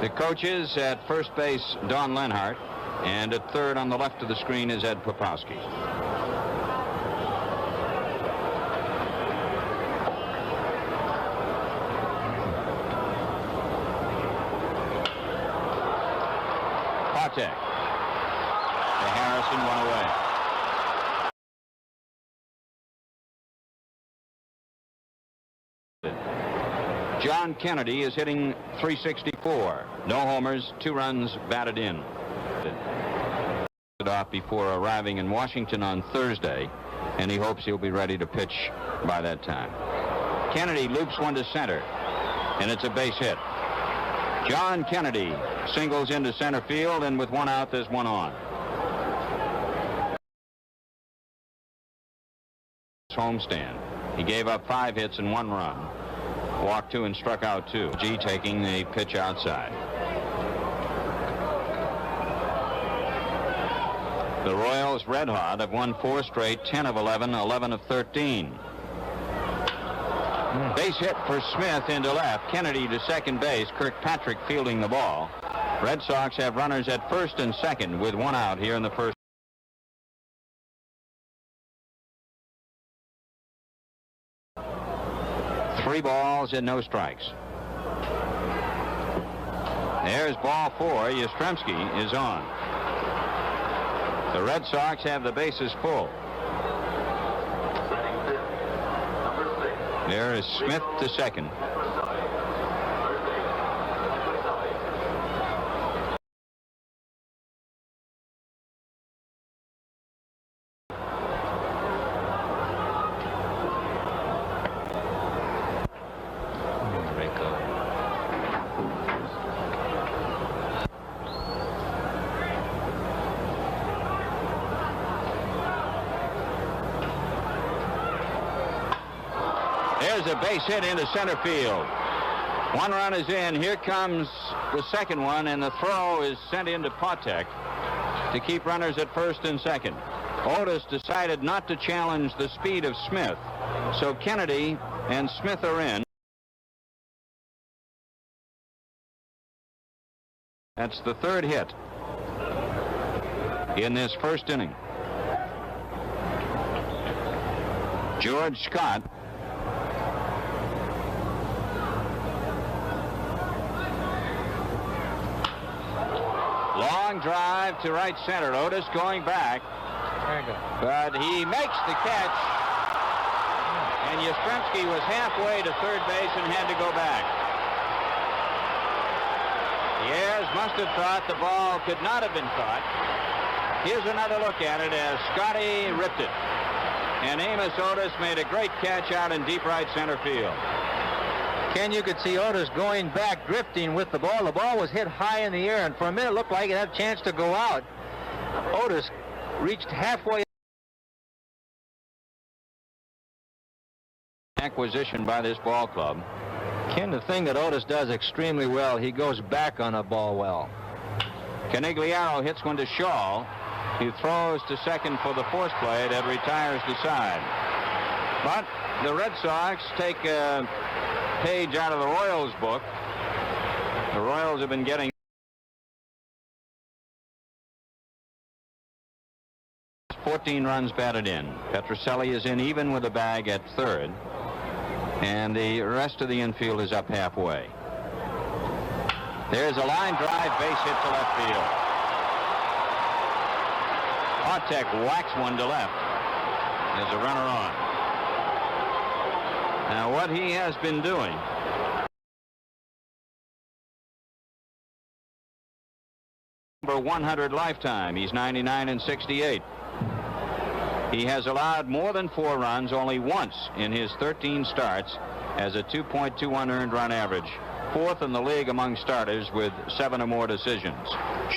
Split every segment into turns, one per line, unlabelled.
The coaches at first base, Don Lenhart, and at third on the left of the screen is Ed Popowski. Patek. To Harrison, one away. John Kennedy is hitting .364. No homers, 2 runs batted in. Off before arriving in Washington on Thursday, and he hopes he'll be ready to pitch by that time. Kennedy loops one to center, and it's a base hit. John Kennedy singles into center field, and with 1 out, there's 1 on. Homestand. He gave up 5 hits and 1 run. Walked 2 and struck out 2. G taking the pitch outside. The Royals red hot have won 4 straight, 10 of 11, 11 of 13. Base hit for Smith into left. Kennedy to second base. Kirkpatrick fielding the ball. Red Sox have runners at first and second with 1 out here in the first. Three balls and no strikes. There's ball 4. Yastrzemski is on. The Red Sox have the bases full. There is Smith to second. There's a base hit into center field. 1 run is in. Here comes the second one, and the throw is sent into Patek to keep runners at first and second. Otis decided not to challenge the speed of Smith, so Kennedy and Smith are in. That's the 3rd hit in this first inning. George Scott long drive to right center. Otis going back, but he makes the catch, and Yastrzemski was halfway to third base and had to go back. The Ayers must have thought the ball could not have been caught. Here's another look at it as Scotty ripped it, and Amos Otis made a great catch out in deep right center field.
Ken, you could see Otis going back, drifting with the ball. The ball was hit high in the air, and for a minute it looked like it had a chance to go out. Otis reached halfway.
Acquisition by this ball club.
Ken, the thing that Otis does extremely well, he goes back on a ball well.
Canigliaro hits one to Schaal. He throws to second for the force play that retires the side. But the Red Sox take a page out of the Royals book. The Royals have been getting 14 runs batted in. Petrocelli is in even with a bag at third, and the rest of the infield is up halfway. There's a line drive base hit to left field. Patek whacks one to left. There's a runner on. Now, what he has been doing number 100 lifetime. He's 99 and 68. He has allowed more than 4 runs only once in his 13 starts as a 2.21 earned run average. 4th in the league among starters with 7 or more decisions.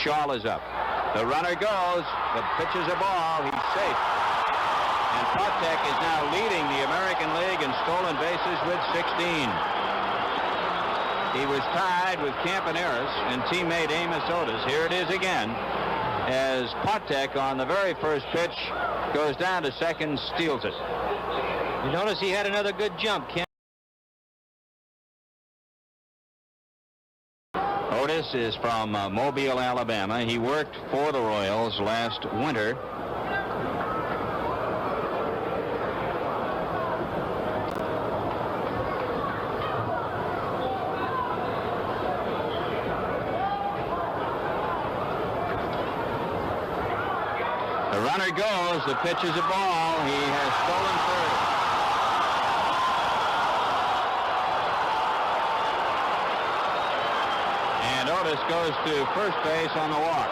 Schaal is up. The runner goes. The pitch is a ball. He's safe. And Patek is now leading the American League in stolen bases with 16. He was tied with Campaneris and teammate Amos Otis. Here it is again as Patek on the very first pitch goes down to second, steals it.
You notice he had another good jump, Ken.
Otis Otis is from Mobile, Alabama. He worked for the Royals last winter. The runner goes. The pitch is a ball. He has stolen third. And Otis goes to first base on the walk.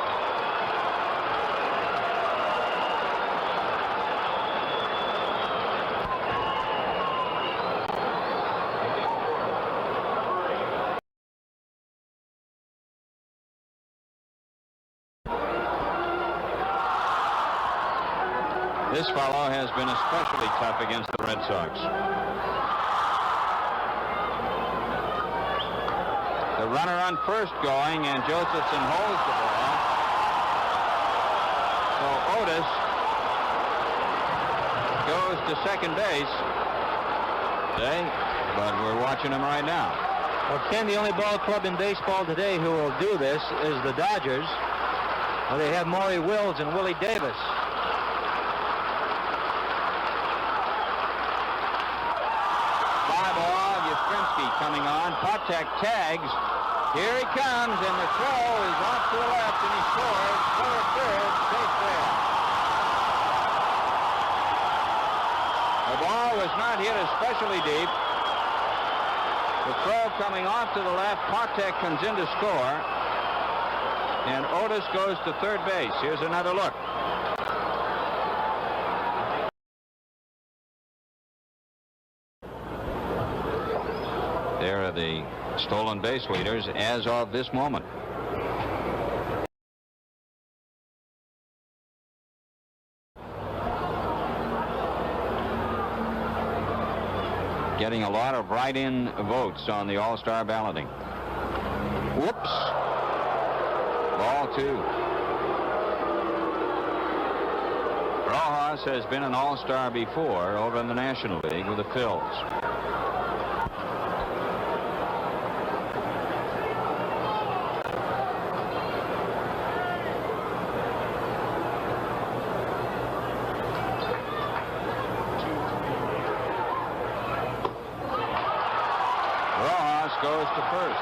This fellow has been especially tough against the Red Sox. The runner on first going, and Josephson holds the ball. So Otis goes to second base today, but we're watching him right now.
Well, Ken, the only ball club in baseball today who will do this is the Dodgers. Well, they have Maury Wills and Willie Davis.
Coming on, Patek tags. Here he comes, and the throw is off to the left, and he scores. Third, safe there. The ball was not hit especially deep. The throw coming off to the left. Patek comes in to score, and Otis goes to third base. Here's another look. There are the stolen base leaders as of this moment. Getting a lot of write-in votes on the All-Star balloting. Whoops. Ball two. Rojas has been an All-Star before over in the National League with the Phils. Goes to first.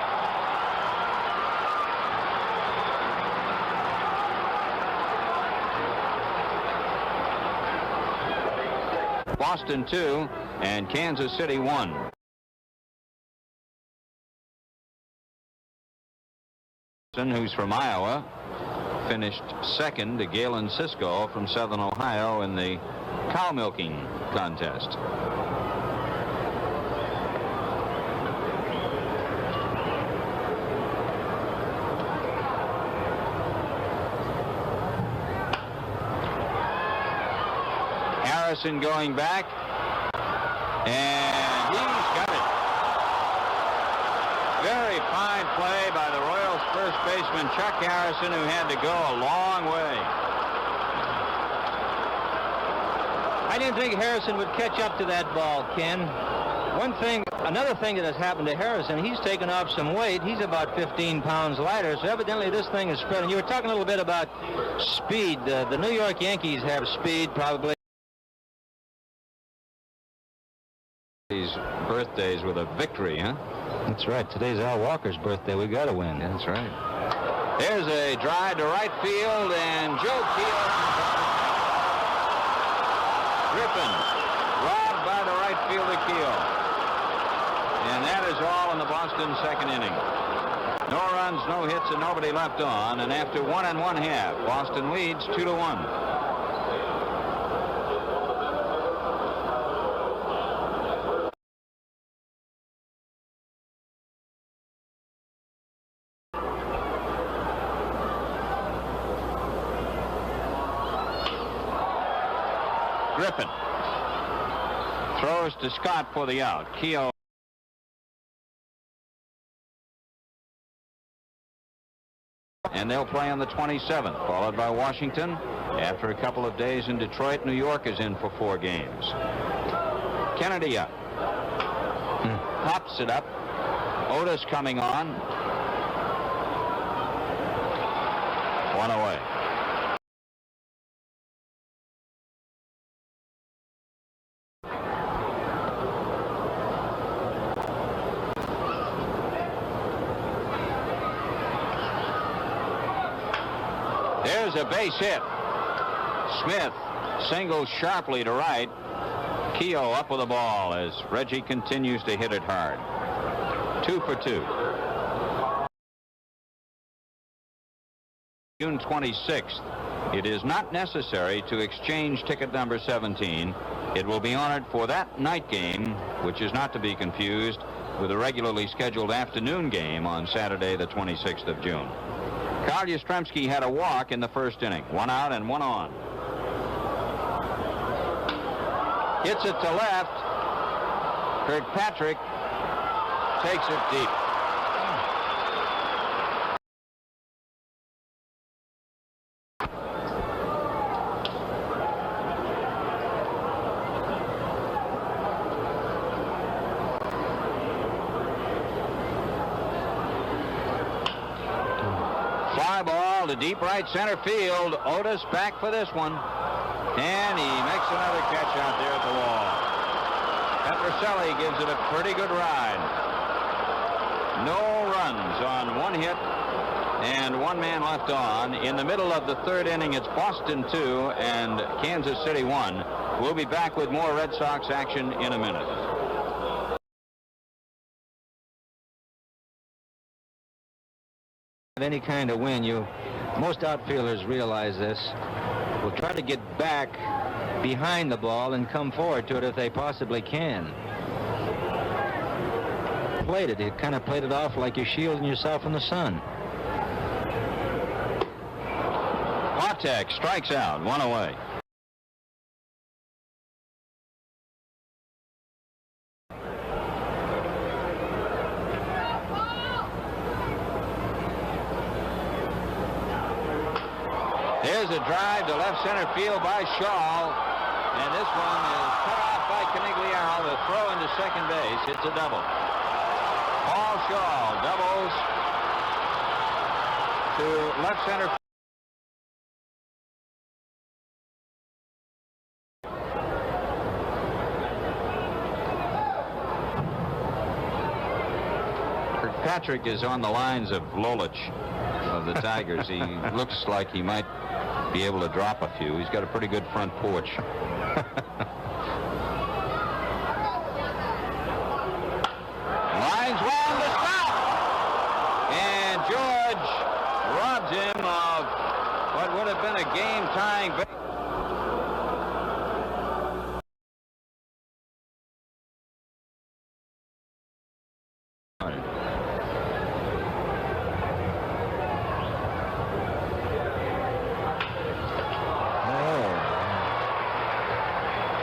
Boston 2 and Kansas City 1. Who's from Iowa finished second to Galen Cisco from Southern Ohio in the cow milking contest. Harrison going back, and he's got it. Very fine play by the Royals first baseman Chuck Harrison, who had to go a long way.
I didn't think Harrison would catch up to that ball, Ken. Another thing that has happened to Harrison, he's taken off some weight. He's about 15 pounds lighter, so evidently this thing is spreading. You were talking a little bit about speed. The New York Yankees have speed, probably.
These birthdays with a victory, huh?
That's right. Today's Al Walker's birthday. We got to win.
Yeah, that's right. There's a drive to right field, and Joe Keel. Griffin robbed by the right fielder Keel. And that is all in the Boston second inning. No runs, no hits, and nobody left on. And after 1 1/2, Boston leads 2-1. Griffin throws to Scott for the out. Keogh. And they'll play on the 27th, followed by Washington. After a couple of days in Detroit, New York is in for 4 games. Kennedy up. Pops it up. Otis coming on. One away. There's a base hit. Smith singles sharply to right. Keogh up with the ball as Reggie continues to hit it hard. 2 for 2. June 26th. It is not necessary to exchange ticket number 17. It will be honored for that night game, which is not to be confused with a regularly scheduled afternoon game on Saturday, the 26th of June. Carl Yastrzemski had a walk in the first inning. 1 out and 1 on. Hits it to left. Kirkpatrick takes it deep. Fly ball to deep right center field. Otis back for this one. And he makes another catch out there at the wall. Petrocelli gives it a pretty good ride. No runs on 1 hit and 1 man left on. In the middle of the 3rd inning, it's Boston 2 and Kansas City 1. We'll be back with more Red Sox action in a minute.
Any kind of win, most outfielders realize this, will try to get back behind the ball and come forward to it if they possibly can. You kind of played it off like you're shielding yourself from the sun.
Bartek strikes out. 1 away. There's a drive to left center field by Schaal, and this one is cut off by Canigliaro. The throw into second base. It's a double. Paul Schaal doubles to left center. Kirkpatrick is on the lines of Lolich of the Tigers. He looks like he might be able to drop a few. He's got a pretty good front porch. Lines one to stop. And George robs him of what would have been a game-tying.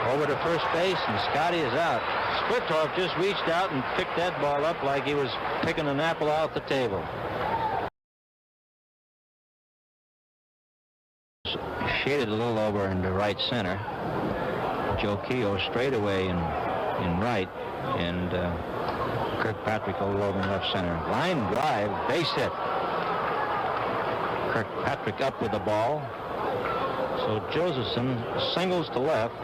Over to first base, and Scotty is out. Splittorff just reached out and picked that ball up like he was picking an apple off the table. Shaded a little over into right center. Joe Keogh straight away in right, and Kirkpatrick a little over in left center. Line drive, base hit. Kirkpatrick up with the ball. So Josephson singles to left.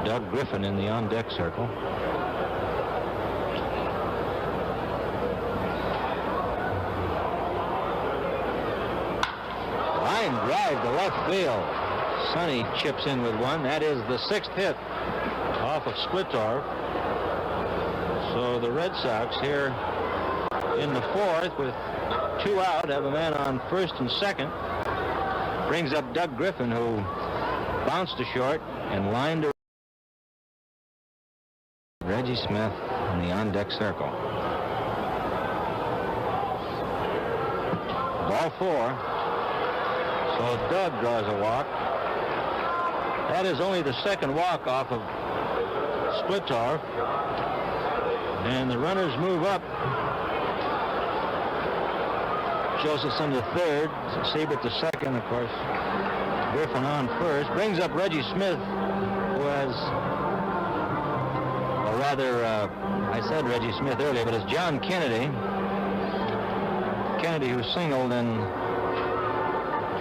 Doug Griffin in the on-deck circle. Line drive to left field. Sonny chips in with one. That is the 6th hit off of Splittorff. So the Red Sox here in the 4th with 2 out have a man on first and second. Brings up Doug Griffin, who bounced to short and lined to Reggie Smith in the on-deck circle. Ball 4. So Doug draws a walk. That is only the 2nd walk off of Splittorff. And the runners move up. Josephson to 3rd. Siebert to 2nd, of course. Griffin on first. Brings up Reggie Smith, who has rather, I said Reggie Smith earlier, but it's John Kennedy. Kennedy, who singled and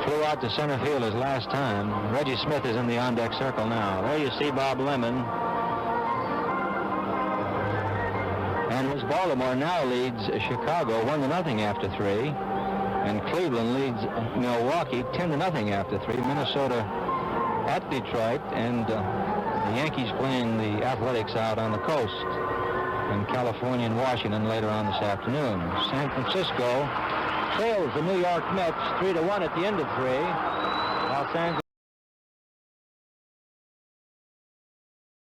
flew out to center field his last time. Reggie Smith is in the on-deck circle now. There you see Bob Lemon. And as Baltimore now leads Chicago 1-0 after 3. And Cleveland leads Milwaukee 10-0 after 3. Minnesota at Detroit, and the Yankees playing the Athletics out on the coast, and California and Washington later on this afternoon. San Francisco trails the New York Mets 3-1 at the end of 3. Los Angeles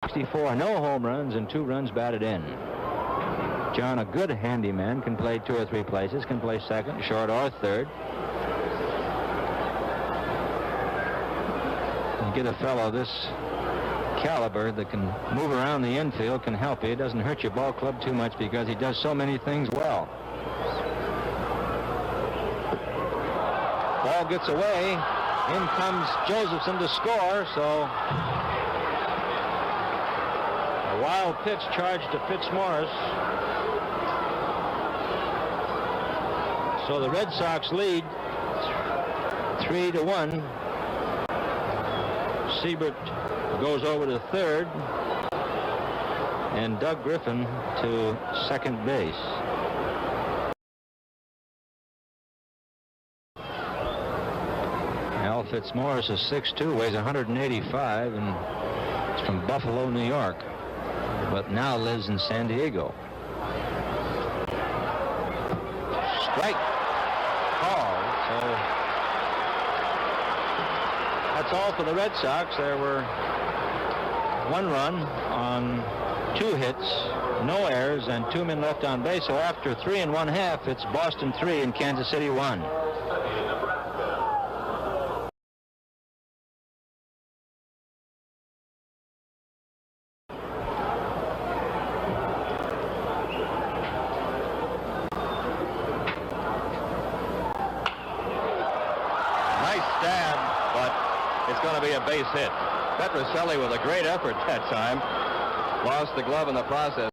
64, no home runs and 2 runs batted in. John, a good handyman, can play 2 or 3 places, can play second, short, or third. You get a fellow this caliber that can move around the infield, can help you. It doesn't hurt your ball club too much because he does so many things well. Ball gets away. In comes Josephson to score, so a wild pitch charged to Fitzmaurice. So the Red Sox lead 3-1. Siebert goes over to third, and Doug Griffin to second base. Al Fitzmaurice is 6'2", weighs 185, and is from Buffalo, New York, but now lives in San Diego. Strike called. So that's all for the Red Sox. There were 1 run on 2 hits, no errors, and 2 men left on base. So after 3 1/2, it's Boston 3 and Kansas City 1.
Base hit. Petrocelli with a great effort that time. Lost the glove in the process.